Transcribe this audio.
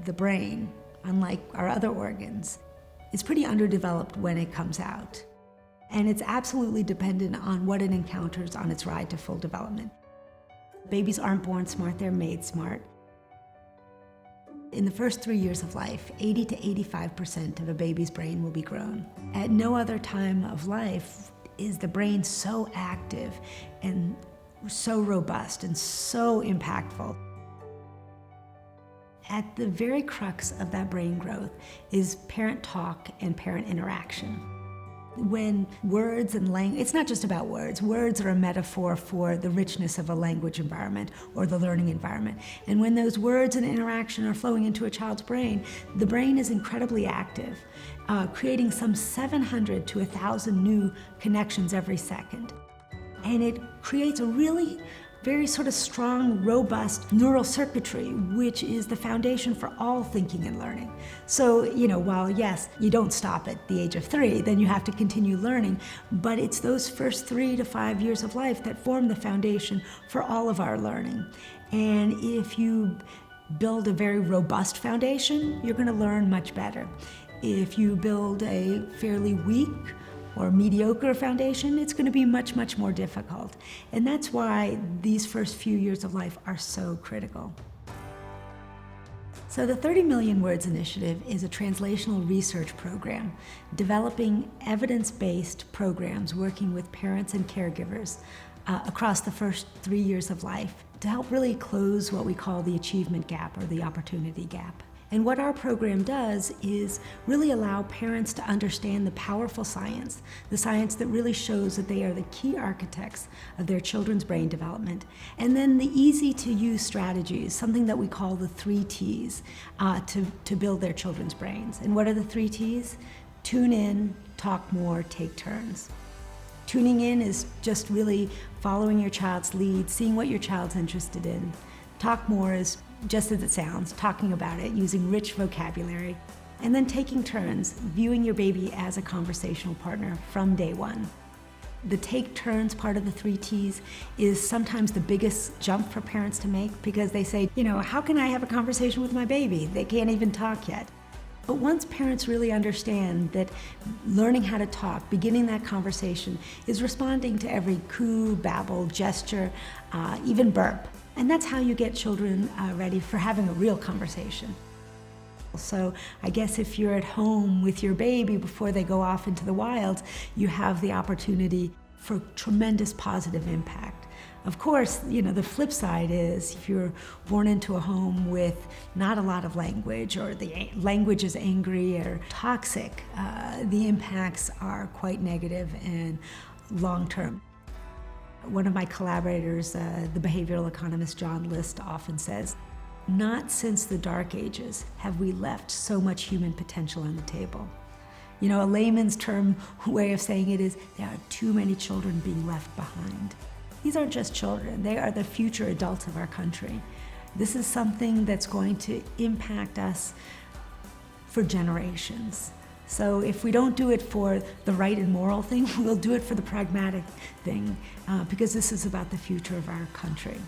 the brain, unlike our other organs, is pretty underdeveloped when it comes out. And it's absolutely dependent on what it encounters on its ride to full development. Babies aren't born smart, they're made smart. In the first 3 years of life, 80 to 85% of a baby's brain will be grown. At no other time of life is the brain so active and so robust and so impactful. At the very crux of that brain growth is parent talk and parent interaction. When words and language, it's not just about words. Words are a metaphor for the richness of a language environment or the learning environment. And when those words and interaction are flowing into a child's brain, the brain is incredibly active, creating some 700 to 1,000 new connections every second. And it creates a really very sort of strong, robust neural circuitry, which is the foundation for all thinking and learning. So, while yes, you don't stop at the age of 3, then you have to continue learning, but it's those first 3 to 5 years of life that form the foundation for all of our learning. And if you build a very robust foundation, you're going to learn much better. If you build a fairly weak or mediocre foundation, it's going to be much, much more difficult. And that's why these first few years of life are so critical. So the 30 Million Words Initiative is a translational research program developing evidence-based programs working with parents and caregivers across the first 3 years of life to help really close what we call the achievement gap or the opportunity gap. And what our program does is really allow parents to understand the powerful science, the science that really shows that they are the key architects of their children's brain development. And then the easy to use strategies, something that we call the 3 T's, to build their children's brains. And what are the 3 T's? Tune in, talk more, take turns. Tuning in is just really following your child's lead, seeing what your child's interested in. Talk more is just as it sounds, talking about it, using rich vocabulary, and then taking turns, viewing your baby as a conversational partner from day one. The take turns part of the 3 T's is sometimes the biggest jump for parents to make because they say, how can I have a conversation with my baby? They can't even talk yet. But once parents really understand that learning how to talk, beginning that conversation, is responding to every coo, babble, gesture, even burp. And that's how you get children ready for having a real conversation. So I guess if you're at home with your baby before they go off into the wild, you have the opportunity for tremendous positive impact. Of course, the flip side is if you're born into a home with not a lot of language or the language is angry or toxic, the impacts are quite negative and long-term. One of my collaborators, the behavioral economist John List, often says, "Not since the Dark Ages have we left so much human potential on the table." A layman's term way of saying it is there are too many children being left behind. These aren't just children, they are the future adults of our country. This is something that's going to impact us for generations. So if we don't do it for the right and moral thing, we'll do it for the pragmatic thing, because this is about the future of our country.